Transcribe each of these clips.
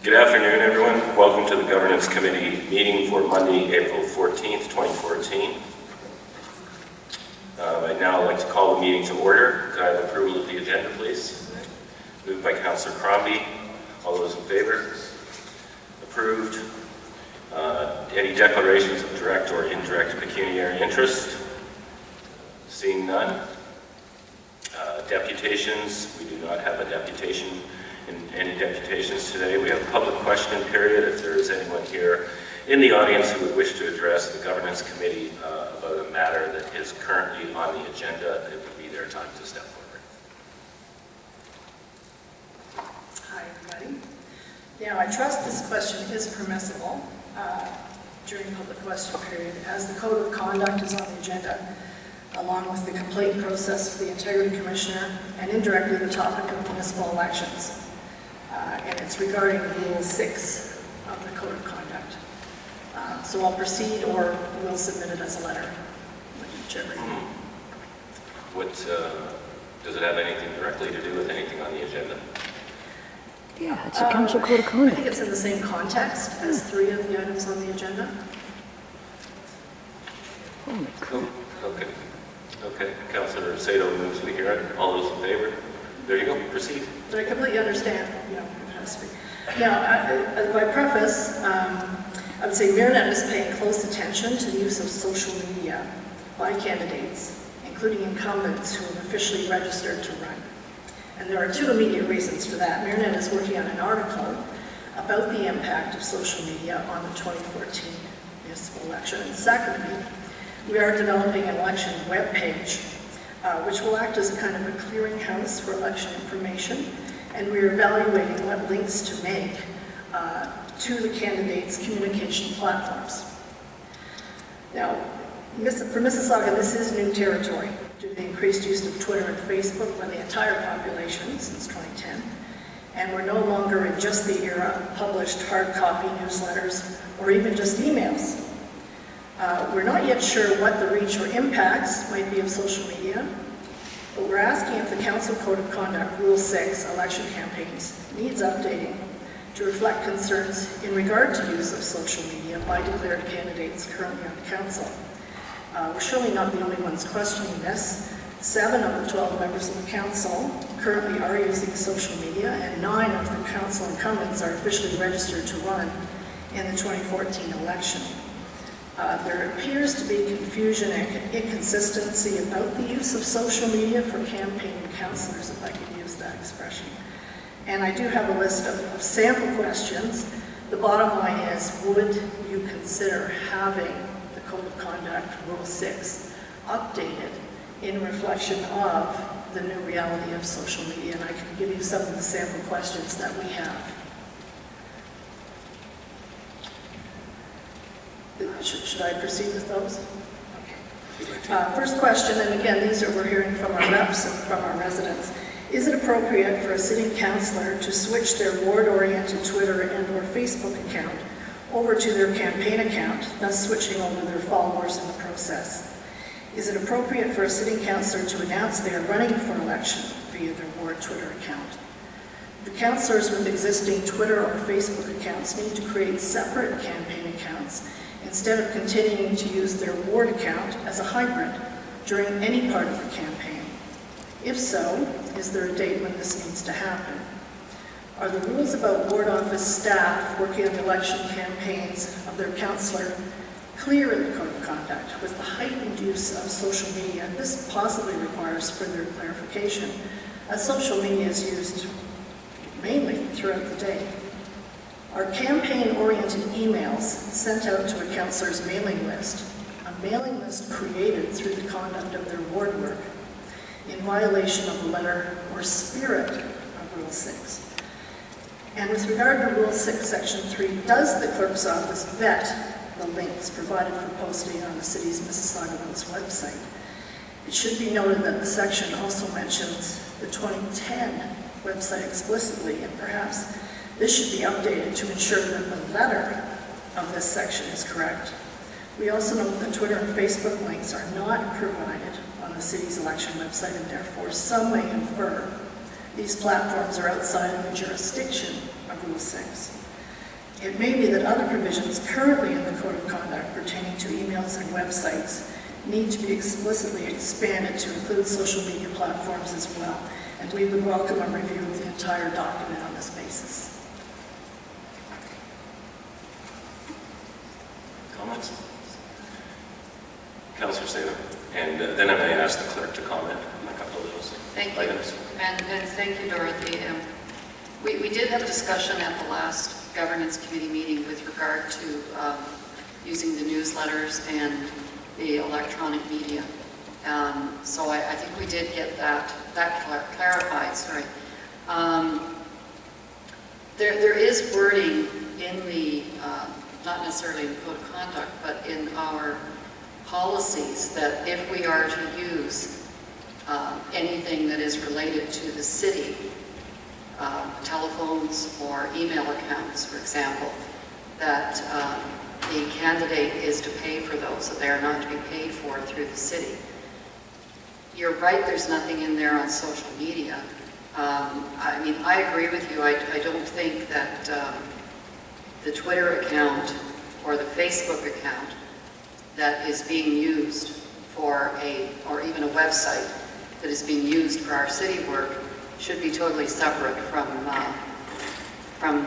Good afternoon, everyone. Welcome to the Governance Committee meeting for Monday, April 14th, 2014. I'd now like to call the meeting to order. Could I have approval of the agenda, please? Moved by Councillor Crombie. All those in favor? Approved. Any declarations of direct or indirect pecuniary interest? Seeing none. Deputations. We do not have a deputation. Any deputations today. We have a public question period. If there is anyone here in the audience who would wish to address the Governance Committee about a matter that is currently on the agenda, it would be their time to step forward. Hi, everybody. Now, I trust this question is permissible during public question period, as the Code of Conduct is on the agenda, along with the complaint process for the Integrity Commissioner, and indirectly the topic of municipal elections. And it's regarding Rule 6 of the Code of Conduct. So I'll proceed, or we'll submit it as a letter, whichever. Does it have anything directly to do with anything on the agenda? Yeah, it's a council code of I conduct. think it's in the same context as 3 of the items on the agenda. Holy crap. Okay. Councillor Sato moves we hear it. All those in favor? There you go. Proceed. So I completely understand, you know, how to speak. Now, by preface, I would say Mayornet is paying close attention to the use of social media by candidates, including incumbents who have officially registered to run. And there are 2 immediate reasons for that. Mayornet is working on an article about the impact of social media on the 2014 municipal election. And secondly, we are developing an election webpage, which will act as a kind of a clearinghouse for election information, and we're evaluating what links to make to the candidates' communication platforms. Now, for Mississauga, this is new territory due to the increased use of Twitter and Facebook by the entire population since 2010, and we're no longer in just the era of published hard copy newsletters or even just emails. We're not yet sure what the reach or impacts might be of social media, but we're asking if the Council Code of Conduct Rule 6, election campaigns, needs updating to reflect concerns in regard to use of social media by declared candidates currently on the Council. We're surely not the only ones questioning this. 7 of the 12 members of the Council currently are using social media, and 9 of the Council incumbents are officially registered to run in the 2014 election. There appears to be confusion and inconsistency about the use of social media for campaign councillors, if I could use that expression. And I do have a list of sample questions. The bottom line is, would you consider having the Code of Conduct Rule 6 updated in reflection of the new reality of social media? And I can give you some of the sample questions that we have. Should I proceed with those? Okay. First question, and again, we're hearing from our reps and from our residents. Is it appropriate for a sitting councillor to switch their ward-oriented Twitter and or Facebook account over to their campaign account, thus switching over their followers in the process? Is it appropriate for a sitting councillor to announce they are running for election via their ward Twitter account? The councillors with existing Twitter or Facebook accounts need to create separate campaign accounts instead of continuing to use their ward account as a hybrid during any part of the campaign. If so, is there a date when this needs to happen? Are the rules about ward office staff working on the election campaigns of their councillor clear in the Code of Conduct? With the heightened use of social media, this possibly requires further clarification, as social media is used mainly throughout the day. Are campaign-oriented emails sent out to a councillor's mailing list, a mailing list created through the conduct of their ward work, in violation of the letter or spirit of Rule 6? And with regard to Rule 6, Section 3, does the Clerk's Office vet the links provided for posting on the City's Mississauga website? It should be noted that the section also mentions the 2010 website explicitly, and perhaps this should be updated to ensure that the letter of this section is correct. We also note that Twitter and Facebook links are not provided on the city's election website, and therefore some may infer these platforms are outside of the jurisdiction of Rule 6. It may be that other provisions currently in the Code of Conduct pertaining to emails and websites need to be explicitly expanded to include social media platforms as well, and we would welcome a review of the entire document on this basis. Comments? Councillor Saylor. And then I may ask the clerk to comment on a couple of those Thank you. items. And thank you, Dorothy. We did have a discussion at the last Governance Committee meeting with regard to using the newsletters and the electronic media. So I think we did get that clarified. Sorry. There is wording in the, not necessarily in the Code of Conduct, but in our policies that if we are to use anything that is related to the city, telephones or email accounts, for example, that the candidate is to pay for those, that they are not to be paid for through the city. You're right, there's nothing in there on social media. I mean, I agree with you. I don't think that the Twitter account or the Facebook account that is being used for or even a website that is being used for our city work should be totally separate from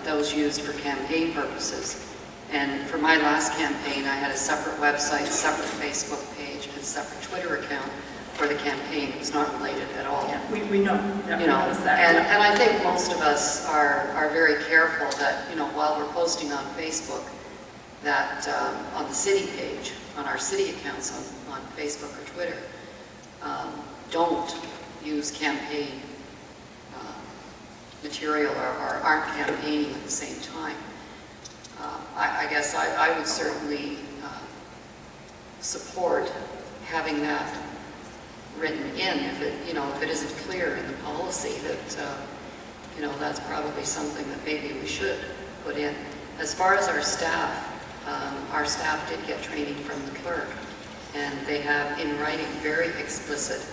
those used for campaign purposes. And for my last campaign, I had a separate website, separate Facebook page, and a separate Twitter account for the campaign. It was not related at all. Yeah, we know. Yeah, You know, we that. and I think most of us are very careful that, you know, while we're posting on Facebook, that on the city page, on our city accounts on Facebook or Twitter, don't use campaign material or aren't campaigning at the same time. I guess I would certainly support having that written in if it isn't clear in the policy that that's probably something that maybe we should put in. As far as our staff did get training from the clerk, and they have in writing very explicit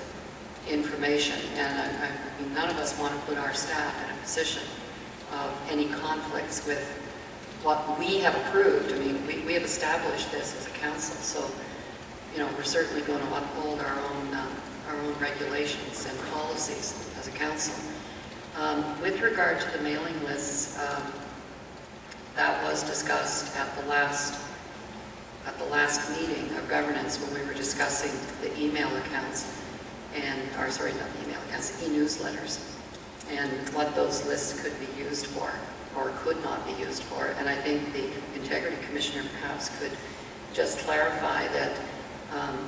information, and I mean, none of us want to put our staff in a position of any conflicts with what we have approved. I mean, we have established this as a council, so we're certainly going to uphold our own regulations and policies as a council. With regard to the mailing lists, that was discussed at the last meeting of governance when we were discussing the email accounts not the email accounts, e-newsletters, and what those lists could be used for or could not be used for. And I think the Integrity Commissioner perhaps could just clarify that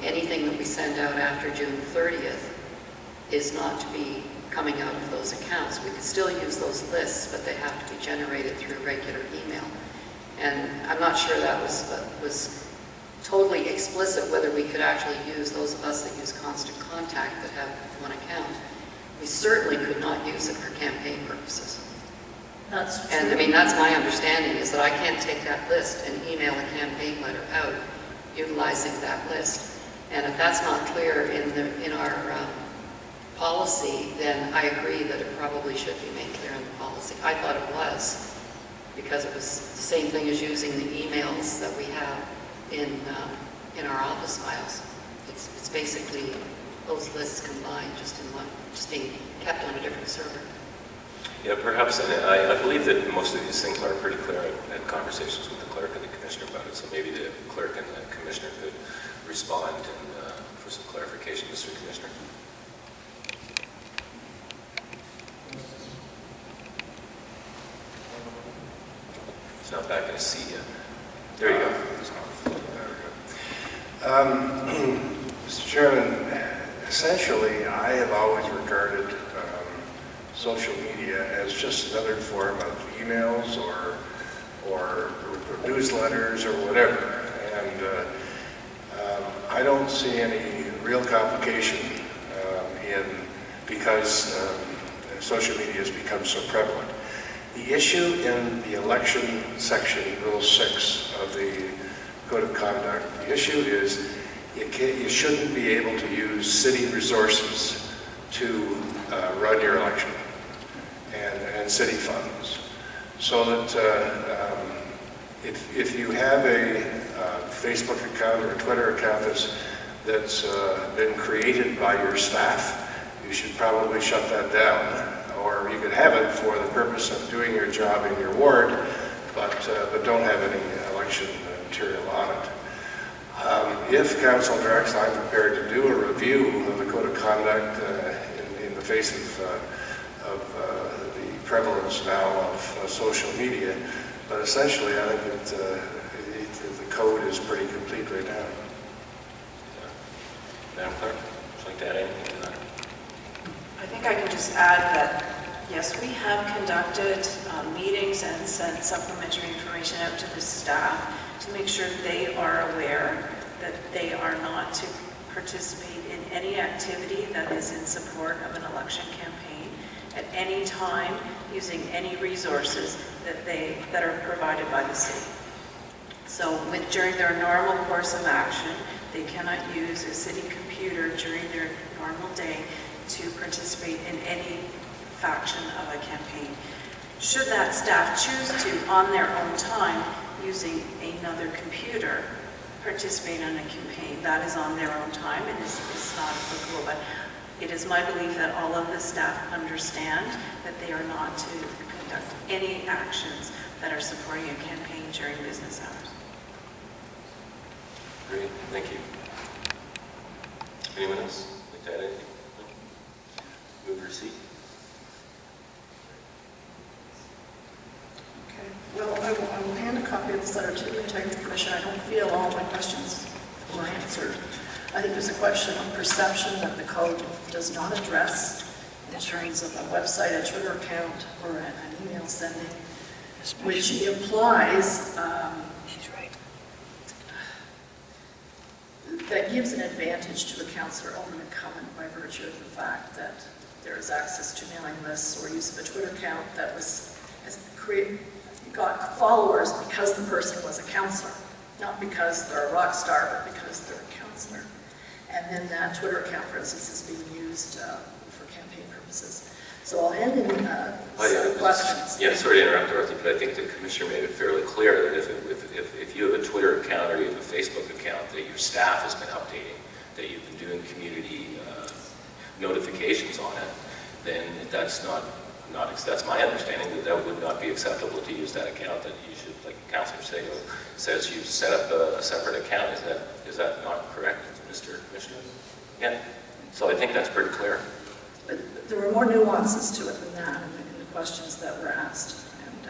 anything that we send out after June 30th is not to be coming out of those accounts. We could still use those lists, but they have to be generated through regular email. And I'm not sure that was totally explicit whether we could actually use those of us that use Constant Contact that have one account. We certainly could not use it for campaign purposes. That's true. And I mean, that's my understanding, is that I can't take that list and email a campaign letter out utilizing that list. And if that's not clear in our policy, then I agree that it probably should be made clear in the policy. I thought it was, because it was the same thing as using the emails that we have in our office files. It's basically those lists combined, just in one, just being kept on a different server. Yeah, perhaps, and I believe that most of these things are pretty clear. I had conversations with the clerk and the commissioner about it, so maybe the clerk and the commissioner could respond and for some clarification, Mr. Commissioner. He's not back in his seat yet. There you go. Mr. Chairman, essentially, I have always regarded social media as just another form of emails or newsletters or whatever. And I don't see any real complication because social media has become so prevalent. The issue in the election section, Rule 6 of the Code of Conduct, the issue is you shouldn't be able to use city resources to run your election and city funds. so that if you have a Facebook account or a Twitter account that's been created by your staff, you should probably shut that down. Or you could have it for the purpose of doing your job in your ward, but don't have any election material on it. If council directs, I'm prepared to do a review of the code of conduct in the face of the prevalence now of social media. But essentially, I think the code is pretty complete right now. Madam Clerk, would you like to add anything to that? I think I can just add that, yes, we have conducted meetings and sent supplementary information out to the staff to make sure they are aware that they are not to participate in any activity that is in support of an election campaign at any time using any resources that are provided by the city. So during their normal course of action, they cannot use a city computer during their normal day to participate in any faction of a campaign. Should that staff choose to, on their own time, using another computer, participate in a campaign, that is on their own time and is not applicable. But it is my belief that all of the staff understand that they are not to conduct any actions that are supporting a campaign during business hours. Great, thank you. Anyone else like to add anything? No? Move receipt. Okay. Well, I will hand a copy of this letter to the Integrity Commission. I don't feel all my questions were answered. I think there's a question of perception that the code does not address in terms of a website, a Twitter account, or an email sending, which implies that gives an advantage to a councillor over an incumbent by virtue of the fact that there is access to mailing lists or use of a Twitter account that got followers because the person was a councillor, not because they're a rock star, but because they're a councillor. And then that Twitter account, for instance, is being used for campaign purposes. So I'll end in some questions. Yeah, sorry to interrupt, Dorothy, but I think the Commissioner made it fairly clear that if you have a Twitter account or you have a Facebook account that your staff has been updating, that you've been doing community notifications on it, then that's that's my understanding that would not be acceptable to use that account, that you should, like Councillor says you set up a separate account. Is that not correct, Mr. Commissioner? Yeah, so I think that's pretty clear. But there were more nuances to it than that in the questions that were asked. And,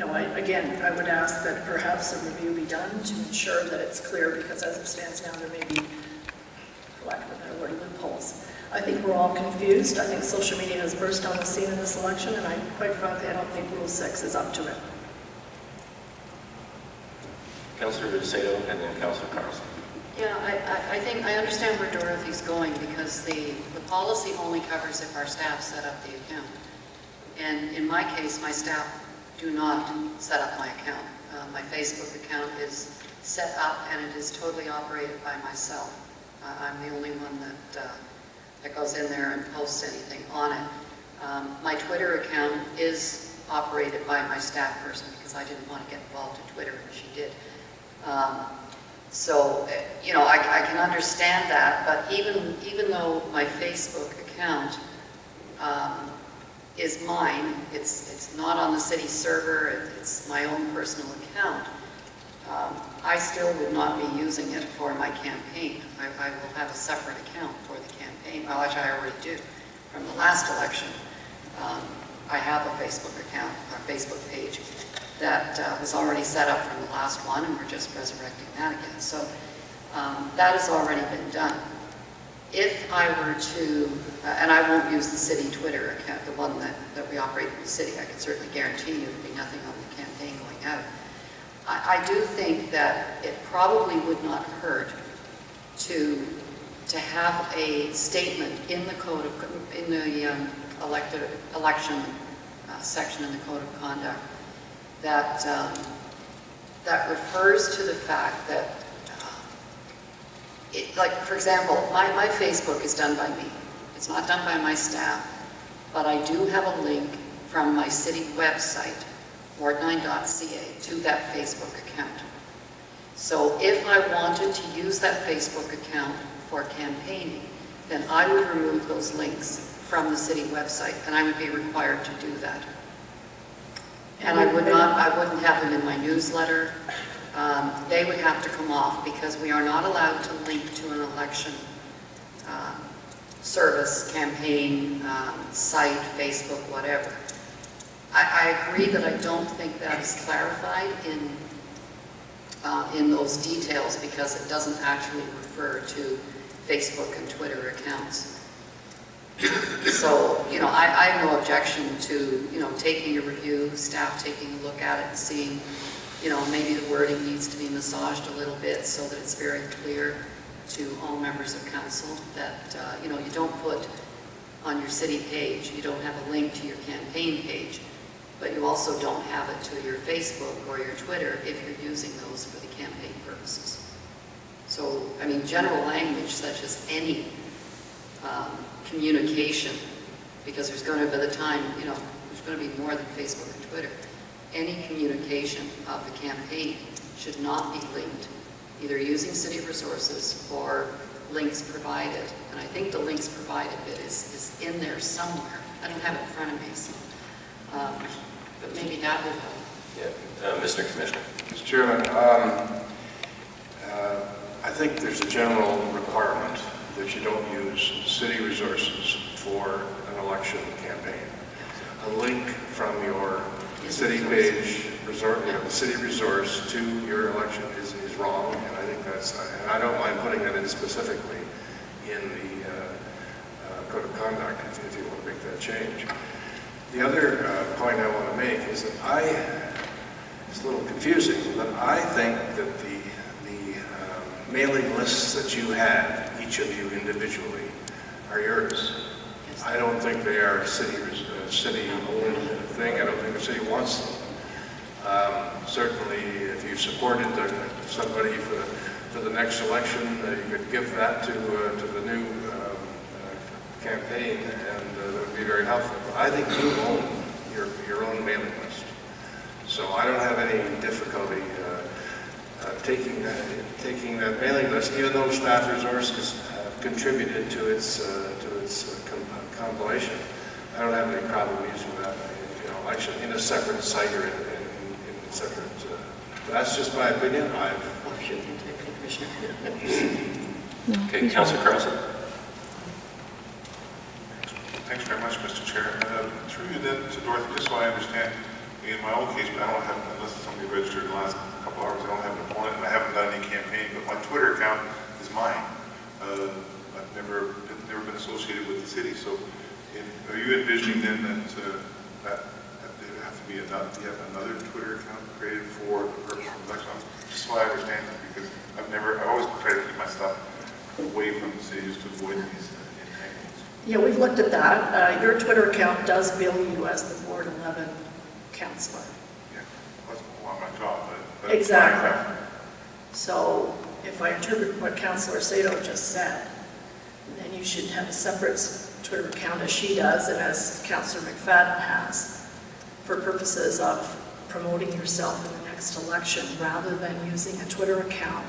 I would ask that perhaps a review be done to ensure that it's clear, because as it stands now, there may be, for lack of a better word, loopholes. I think we're all confused. I think social media has burst on the scene in this election, and quite frankly, I don't think Rule 6 is up to it. Councillor Sato and then Councillor Carlson. Yeah, I think I understand where Dorothy's going, because the policy only covers if our staff set up the account. And in my case, my staff do not set up my account. My Facebook account is set up and it is totally operated by myself. I'm the only one that goes in there and posts anything on it. My Twitter account is operated by my staff person because I didn't want to get involved in Twitter, and she did. So, I can understand that, but even though my Facebook account is mine, it's not on the city server, it's my own personal account, I still would not be using it for my campaign. I will have a separate account for the campaign, which I already do from the last election. I have a Facebook account, a Facebook page, that was already set up from the last one, and we're just resurrecting that again. So that has already been done. If I were to, and I won't use the city Twitter account, the one that we operate in the city, I can certainly guarantee you there'll be nothing on the campaign going out. I do think that it probably would not hurt to have a statement in the code of, in the election section in the code of conduct that refers to the fact that, like for example, my Facebook is done by me. It's not done by my staff, but I do have a link from my city website ward9.ca, to that Facebook account. So if I wanted to use that Facebook account for campaigning, then I would remove those links from the city website, and I would be required to do that. And I wouldn't have them in my newsletter. They would have to come off because we are not allowed to link to an election service, campaign, site, Facebook, whatever. I agree that I don't think that is clarified in those details because it doesn't actually refer to Facebook and Twitter accounts. So, you know, I have no objection to, you know, taking a review, staff taking a look at it and seeing, you know, maybe the wording needs to be massaged a little bit so that it's very clear to all members of council that, you know, you don't put on your city page, you don't have a link to your campaign page, but you also don't have it to your Facebook or your Twitter if you're using those for the campaign purposes. So, I mean, general language such as any communication, because there's going to, by the time, you know, there's going to be more than Facebook and Twitter, any communication of the campaign should not be linked, either using city resources or links provided. And I think the links provided bit is in there somewhere. I don't have it in front of me, so, but maybe that would help. Yeah, Mr. Commissioner. Mr. Chairman, I think there's a general requirement that you don't use city resources for an election campaign. A link from your city page, the city resource to your election is wrong, and I think that's, and I don't mind putting that in specifically in the code of conduct if you want to make that change. The other point I want to make is that it's a little confusing, but I think that the mailing lists that you have, each of you individually, are yours. I don't think they are city-owned thing. I don't think the city wants them. Certainly, if you supported somebody for the next election, you could give that to the new campaign, and that would be very helpful. But I think you own your own mailing list, so I don't have any difficulty taking that mailing list, even though staff resources have contributed to its compilation. I don't have any problem using that election in a separate site or in separate. That's just my opinion. Okay, Councilor Carlson. Thanks very much, Mr. Chair. Through you then to Dorothy, just so I understand, in my own case, I don't have, unless somebody registered in the last couple hours, I don't have an opponent and I haven't done any campaign, but my Twitter account is mine. I've never been associated with the city, so are you envisioning then that there have to be another Twitter account created for the purpose of elections? Just so I understand that, because I always try to keep my stuff away from the city just to avoid these entanglements. Yeah, we've looked at that. Your Twitter account does bill you as the Ward 11 counselor. Yeah, that's on my job, but Exactly. So if I interpret what Councilor Sato just said, then you should have a separate Twitter account as she does and as Councilor McFadden has for purposes of promoting yourself in the next election rather than using a Twitter account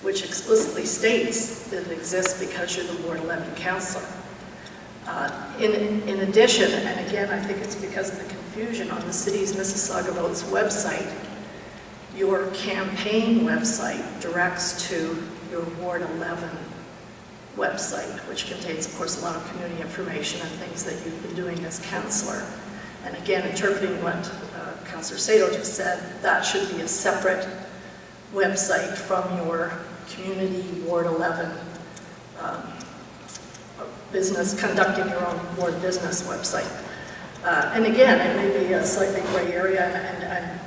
which explicitly states that it exists because you're the Ward 11 counselor. In addition, and again, I think it's because of the confusion on the city's Mississauga Votes website, your campaign website directs to your Ward 11 website, which contains, of course, a lot of community information and things that you've been doing as councillor. And again, interpreting what Councillor Sato just said, that should be a separate website from your community Ward 11 business, conducting your own ward business website. And again, it may be a slightly gray area, and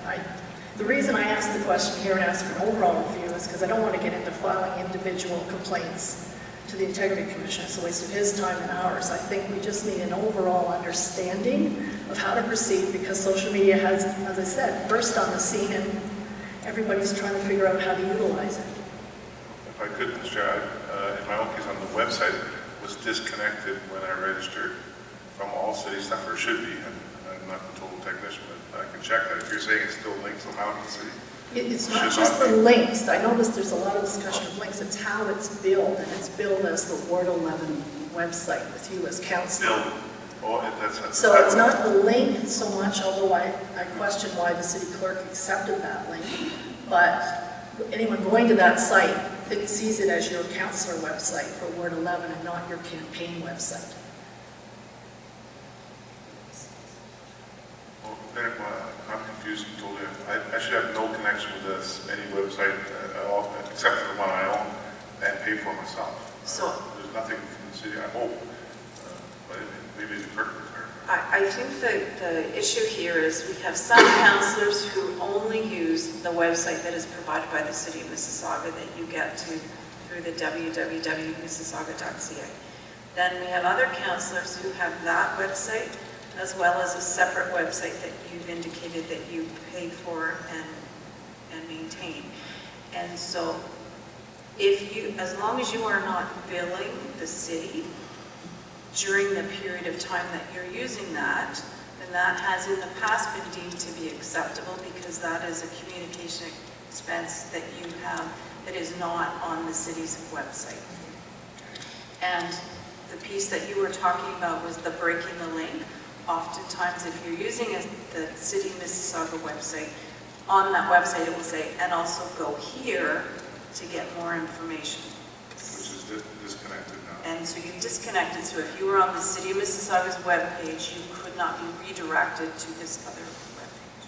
the reason I asked the question here and asked for an overall review is because I don't want to get into filing individual complaints to the Integrity Commission. It's a waste of his time and ours. I think we just need an overall understanding of how to proceed, because social media has, as I said, burst on the scene and everybody's trying to figure out how to utilize it. if I could, Mr. Chair, in my own case on the website, was disconnected when I registered from all city stuff, or should be, and I'm not the total technician, but I can check that. If you're saying it's still linked somehow to the city, It's not Should just not the be. links. I noticed there's a lot of discussion of links. It's how it's billed, and it's billed as the Ward 11 website with you as council. still, that's. So it's not the link so much, although I question why the city clerk accepted that link. But anyone going to that site sees it as your councillor website for Ward 11 and not your campaign website. Well, then, I'm confused totally. I should have no connection with any website at all, except for the one I own and pay for myself. So- There's nothing from the city, I hope, but maybe the clerk was there. I think that the issue here is we have some councillors who only use the website that is provided by the City of Mississauga that you get to through the www.mississauga.ca. Then we have other councillors who have that website as well as a separate website that you've indicated that you pay for and maintain. And so as long as you are not billing the city during the period of time that you're using that, then that has in the past been deemed to be acceptable because that is a communication expense that you have that is not on the city's website. And the piece that you were talking about was the breaking the link. Oftentimes, if you're using the City of Mississauga website, on that website it will say, and also go here to get more information. Which is disconnected now. And so you've disconnected, so if you were on the City of Mississauga's webpage, you could not be redirected to this other webpage.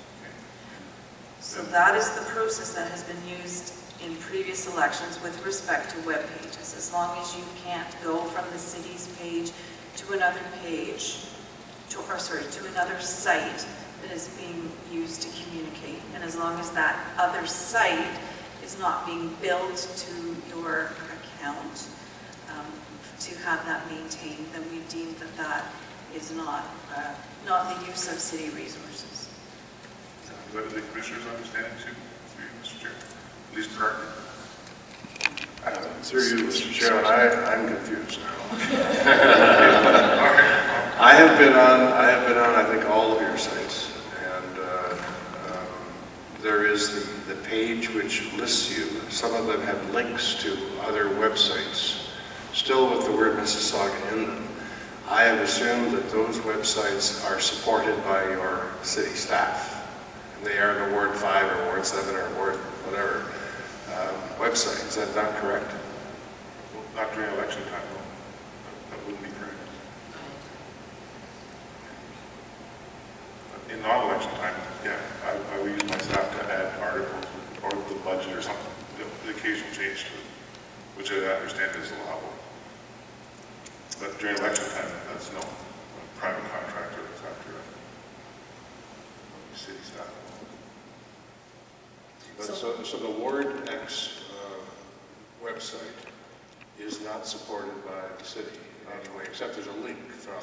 So that is the process that has been used in previous elections with respect to web pages. As long as you can't go from the city's page to another page, to another site that is being used to communicate, and as long as that other site is not being billed to your account to have that maintained, then we deem that that is not the use of city resources. Is that the commissioner's understanding too, through you, Mr. Chair? At least correct me. Through you, Mr. Chairman, I'm confused now. Okay. I have been on, I think, all of your sites, and there is the page which lists you. Some of them have links to other websites, still with the word Mississauga in them. I have assumed that those websites are supported by your city staff, and they are the Ward 5 or Ward 7 or Ward whatever website. Is that not correct? Well, not during election time, no. That wouldn't be correct. But in non-election time, yeah, I would use my staff to add articles or the budget or something, the occasional change to it, which I understand is allowable. But during election time, that's no private contractor that's after city staff. But so the Ward X website is not supported by the city in any way, except there's a link from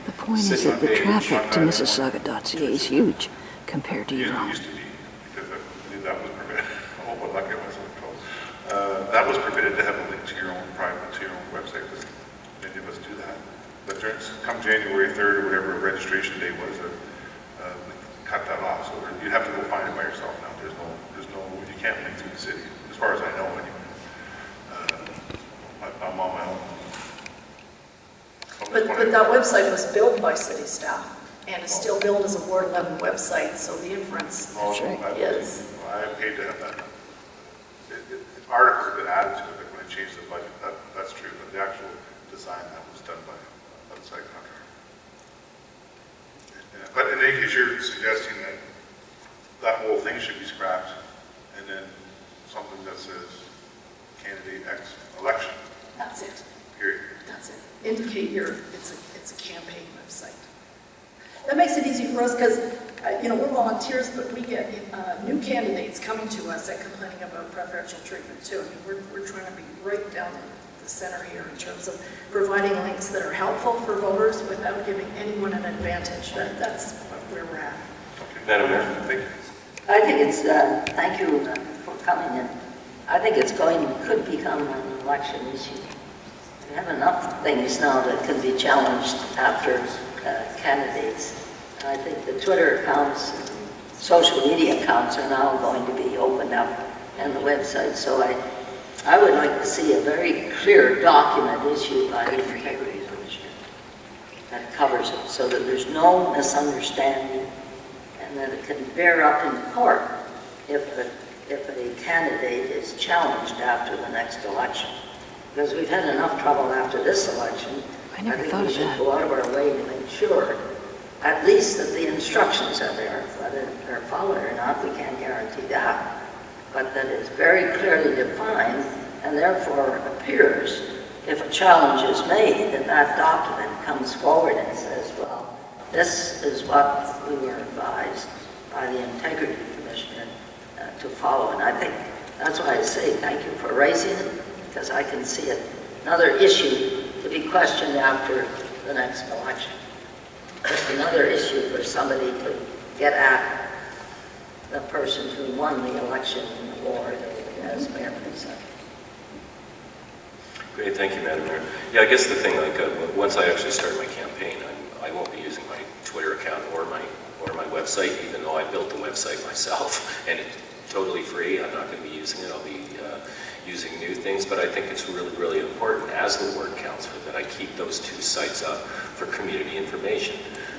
The point is city that the page. traffic to Mississauga.ca is huge compared to It your own. used to be, because I believe that was permitted. Oh, but lucky it wasn't told. That was permitted to have a link to your own private, to your own website, because many of us do that. But come January 3rd or whatever registration day was, we cut that off. So you have to go find it by yourself now. You can't link through the city, as far as I know anyway. I'm on my own. But that website was built by city staff and is still billed as a Ward 11 website, so the inference That's right. is. I paid to have that. Articles have been added to it, like when I changed the budget, that's true, but the actual design, that was done by outside contractor. Yeah, but in any case, you're suggesting that that whole thing should be scrapped, and then something that says candidate X election, That's it. period. That's it. Indicate it's a campaign website. That makes it easy for us because, we're volunteers, but we get new candidates coming to us and complaining about preferential treatment too. I mean, we're trying to be right down the center here in terms of providing links that are helpful for voters without giving anyone an advantage. That's where we're at. Okay. Madam Mayor. Thank you. I think it's, thank you for coming in. I think could become an election issue. We have enough things now that can be challenged after candidates. And I think the Twitter accounts and social media accounts are now going to be opened up and the website. So I would like to see a very clear document issued by the Integrity Commission that covers it, so that there's no misunderstanding and that it can bear up in court if a candidate is challenged after the next election. Because we've had enough trouble after this election. I never think thought we of should that. go out of our way to make sure, at least that the instructions are there. Whether they're followed or not, we can't guarantee that. But that it's very clearly defined, and therefore appears, if a challenge is made, that that document comes forward and says, well, this is what we were advised by the Integrity Commissioner to follow. And I think that's why I say thank you for raising it, because I can see it another issue to be questioned after the next election. Just another issue for somebody to get at the person who won the election in the ward as mayor pro tem. Great, thank you, Madam Mayor. Yeah, I guess the thing, like, once I actually start my campaign, I won't be using my Twitter account or my website, even though I built the website myself, and it's totally free. I'm not going to be using it. I'll be using new things, but I think it's really, really important as the ward councillor that I keep those two sites up for community information,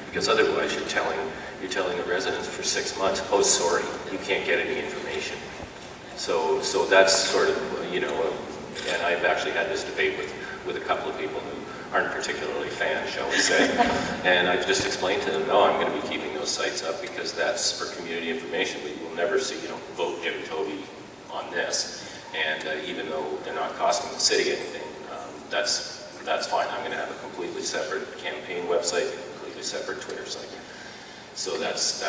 because otherwise you're telling the residents for 6 months, oh, sorry, you can't get any information. So that's sort of, and I've actually had this debate with a couple of people who aren't particularly fans, shall we say, and I've just explained to them, no, I'm going to be keeping those sites up because that's for community information, but you will never see, vote Jim Toby on this. And even though they're not costing the city anything, that's fine. I'm going to have a completely separate campaign website, a completely separate Twitter site. So that's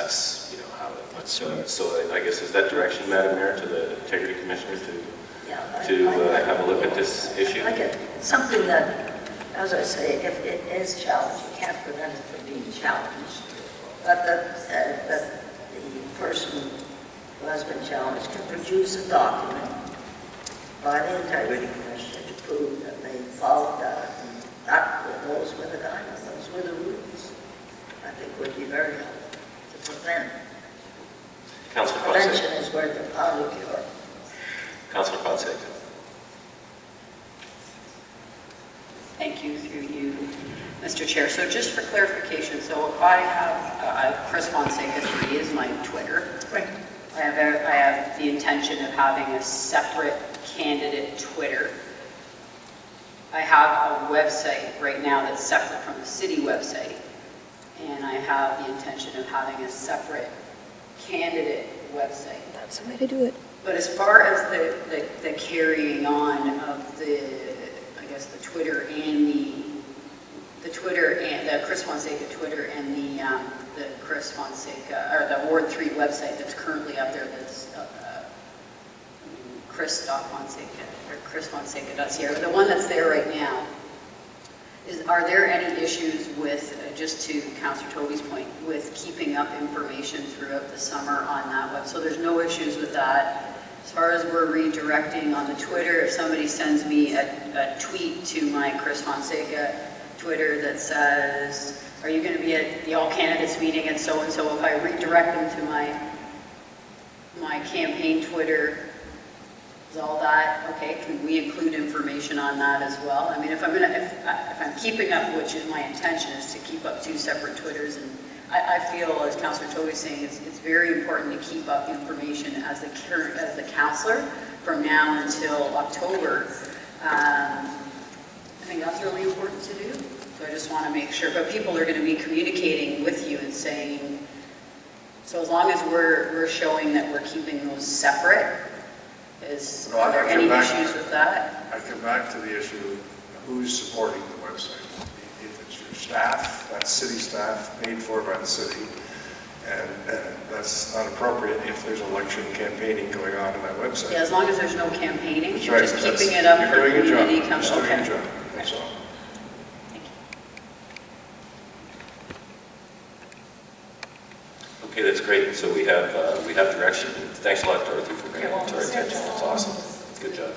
how it works. So I guess is that direction, Madam Mayor, to the Integrity Commissioner to have a look at this issue? I get something that, as I say, if it is challenged, you can't prevent it from being challenged. But that the person who has been challenged can produce a document by the Integrity Commission to prove that they followed that, and that goes with the guidelines, those were the rules. I think would be very helpful to prevent. Councillor Prevention Fonseca. is worth a pound of cure. Councillor Fonseca. Thank you, through you, Mr. Chair. So just for clarification, so if I have Chris Fonseca 3 is my Twitter. Right. I have the intention of having a separate candidate Twitter. I have a website right now that's separate from the city website, and I have the intention of having a separate candidate website. That's the way to do it. But as far as the carrying on of the Twitter and the Twitter and the Chris Fonseca Twitter and the Chris Fonseca, or the Ward 3 website that's currently up there, that's Chris.Fonseca, or chrisfonseca.ca, the one that's there right now, are there any issues with, just to Councillor Toby's point, with keeping up information throughout the summer on that web? So there's no issues with that. As far as we're redirecting on the Twitter, if somebody sends me a tweet to my Chris Fonseca Twitter that says, are you going to be at the all candidates meeting at so-and-so, if I redirect them to my campaign Twitter, is all that okay? Can we include information on that as well? I mean, if I'm keeping up, which is my intention, is to keep up 2 separate Twitters, and I feel, as Councillor Toby is saying, it's very important to keep up information as the councillor from now until October. I think that's really important to do. So I just want to make sure, but people are going to be communicating with you and saying, so as long as we're showing that we're keeping those separate, are there any issues with that? I come back to the issue of who's supporting the website. If it's your staff, that's city staff, paid for by the city, and that's not appropriate if there's election campaigning going on that website. Yeah, as long as there's no campaigning, That's right. just keeping it up for You're doing your community job. council. Just doing Okay. your job, that's all. Thank you. Okay, that's great. So we have direction. Thanks a lot, Dorothy, for bringing it to our attention. That's awesome. Good job.